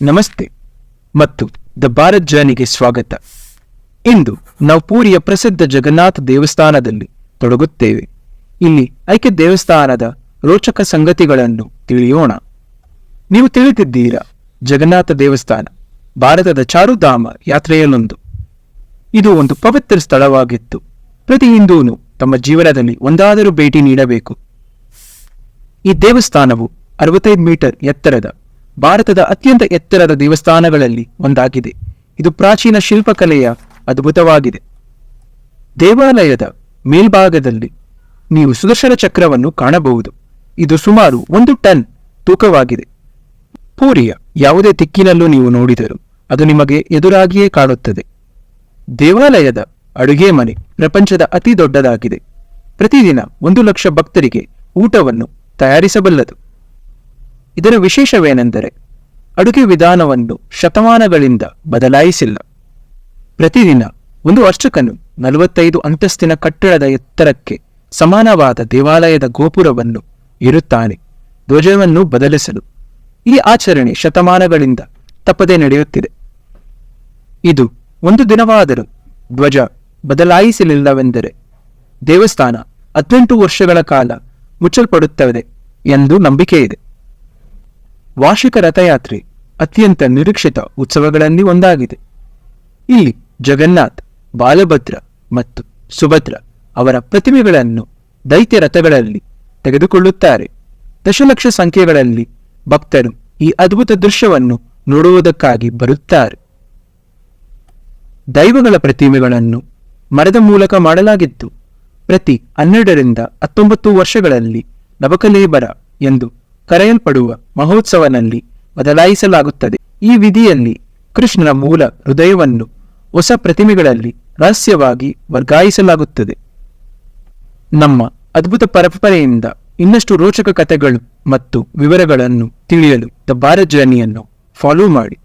ನಮಸ್ತೆ ಮತ್ತು ದ ಭಾರತ್ ಜರ್ನಿಗೆ ಸ್ವಾಗತ. ಇಂದು ನಾವು ಪೂರಿಯ ಪ್ರಸಿದ್ಧ ಜಗನ್ನಾಥ ದೇವಸ್ಥಾನದಲ್ಲಿ ತೊಡಗುತ್ತೇವೆ. ಇಲ್ಲಿ ಐಕ್ಯ ದೇವಸ್ಥಾನದ ರೋಚಕ ಸಂಗತಿಗಳನ್ನು ತಿಳಿಯೋಣ. ನೀವು ತಿಳಿದಿದ್ದೀರಾ, ಜಗನ್ನಾಥ ದೇವಸ್ಥಾನ ಭಾರತದ ಚಾರುಧಾಮ ಯಾತ್ರೆಯಲ್ಲೊಂದು. ಇದು ಒಂದು ಪವಿತ್ರ ಸ್ಥಳವಾಗಿತ್ತು. ಪ್ರತಿ ಹಿಂದೂನು ತಮ್ಮ ಜೀವನದಲ್ಲಿ ಒಂದಾದರೂ ಭೇಟಿ ನೀಡಬೇಕು. ಈ ದೇವಸ್ಥಾನವು 65 ಮೀಟರ್ ಎತ್ತರದ ಭಾರತದ ಅತ್ಯಂತ ಎತ್ತರದ ದೇವಸ್ಥಾನಗಳಲ್ಲಿ ಒಂದಾಗಿದೆ. ಇದು ಪ್ರಾಚೀನ ಶಿಲ್ಪಕಲೆಯ ಅದ್ಭುತವಾಗಿದೆ. ದೇವಾಲಯದ ಮೇಲ್ಭಾಗದಲ್ಲಿ ನೀವು ಸುದರ್ಶನ ಚಕ್ರವನ್ನು ಕಾಣಬಹುದು. ಇದು ಸುಮಾರು 1 ಟನ್ ತೂಕವಾಗಿದೆ. ಪೂರಿಯ ಯಾವುದೇ ದಿಕ್ಕಿನಲ್ಲೂ ನೀವು ನೋಡಿದರೂ ಅದು ನಿಮಗೆ ಎದುರಾಗಿಯೇ ಕಾಣುತ್ತದೆ. ದೇವಾಲಯದ ಅಡುಗೆ ಮನೆ ಪ್ರಪಂಚದ ಅತಿ ದೊಡ್ಡದಾಗಿದೆ. ಪ್ರತಿದಿನ 1 ಲಕ್ಷ ಭಕ್ತರಿಗೆ ಊಟವನ್ನು ತಯಾರಿಸಬಲ್ಲದು. ಇದರ ವಿಶೇಷವೇನೆಂದರೆ ಅಡುಗೆ ವಿಧಾನವನ್ನು ಶತಮಾನಗಳಿಂದ ಬದಲಾಯಿಸಿಲ್ಲ. ಪ್ರತಿದಿನ ಒಂದು ಅರ್ಚಕನು 45 ಅಂತಸ್ತಿನ ಕಟ್ಟಡದ ಎತ್ತರಕ್ಕೆ ಸಮಾನವಾದ ದೇವಾಲಯದ ಗೋಪುರವನ್ನು ಏರುತ್ತಾನೆ, ಧ್ವಜವನ್ನು ಬದಲಿಸಲು. ಈ ಆಚರಣೆ ಶತಮಾನಗಳಿಂದ ತಪ್ಪದೇ ನಡೆಯುತ್ತಿದೆ. ಇದು ಒಂದು ದಿನವಾದರೂ ಧ್ವಜ ಬದಲಾಯಿಸಲಿಲ್ಲವೆಂದರೆ ದೇವಸ್ಥಾನ 18 ವರ್ಷಗಳ ಕಾಲ ಮುಚ್ಚಲ್ಪಡುತ್ತದೆ ಎಂದು ನಂಬಿಕೆಯಿದೆ. ವಾರ್ಷಿಕ ರಥಯಾತ್ರೆ ಅತ್ಯಂತ ನಿರೀಕ್ಷಿತ ಉತ್ಸವಗಳಲ್ಲಿ ಒಂದಾಗಿದೆ. ಇಲ್ಲಿ ಜಗನ್ನಾಥ್, ಬಾಲಭದ್ರ ಮತ್ತು ಸುಭದ್ರ ಅವರ ಪ್ರತಿಮೆಗಳನ್ನು ದೈತ್ಯ ರಥಗಳಲ್ಲಿ ತೆಗೆದುಕೊಳ್ಳುತ್ತಾರೆ. ದಶಲಕ್ಷ ಸಂಖ್ಯೆಗಳಲ್ಲಿ ಭಕ್ತರು ಈ ಅದ್ಭುತ ದೃಶ್ಯವನ್ನು ನೋಡುವುದಕ್ಕಾಗಿ ಬರುತ್ತಾರೆ. ದೈವಗಳ ಪ್ರತಿಮೆಗಳನ್ನು ಮರದ ಮೂಲಕ ಮಾಡಲಾಗಿದ್ದು, ಪ್ರತಿ 12 ರಿಂದ 19 ವರ್ಷಗಳಲ್ಲಿ ನವಕಲೇಬರ ಎಂದು ಕರೆಯಲ್ಪಡುವ ಮಹೋತ್ಸವನಲ್ಲಿ ಬದಲಾಯಿಸಲಾಗುತ್ತದೆ. ಈ ವಿಧಿಯಲ್ಲಿ ಕೃಷ್ಣನ ಮೂಲ ಹೃದಯವನ್ನು ಹೊಸ ಪ್ರತಿಮೆಗಳಲ್ಲಿ ರಹಸ್ಯವಾಗಿ ವರ್ಗಾಯಿಸಲಾಗುತ್ತದೆ. ನಮ್ಮ ಅದ್ಭುತ ಪರಂಪರೆಯಿಂದ ಇನ್ನಷ್ಟು ರೋಚಕ ಕಥೆಗಳು ಮತ್ತು ವಿವರಗಳನ್ನು ತಿಳಿಯಲು ದ ಭಾರತ್ ಜರ್ನಿಯನ್ನು ಫಾಲೋ ಮಾಡಿ.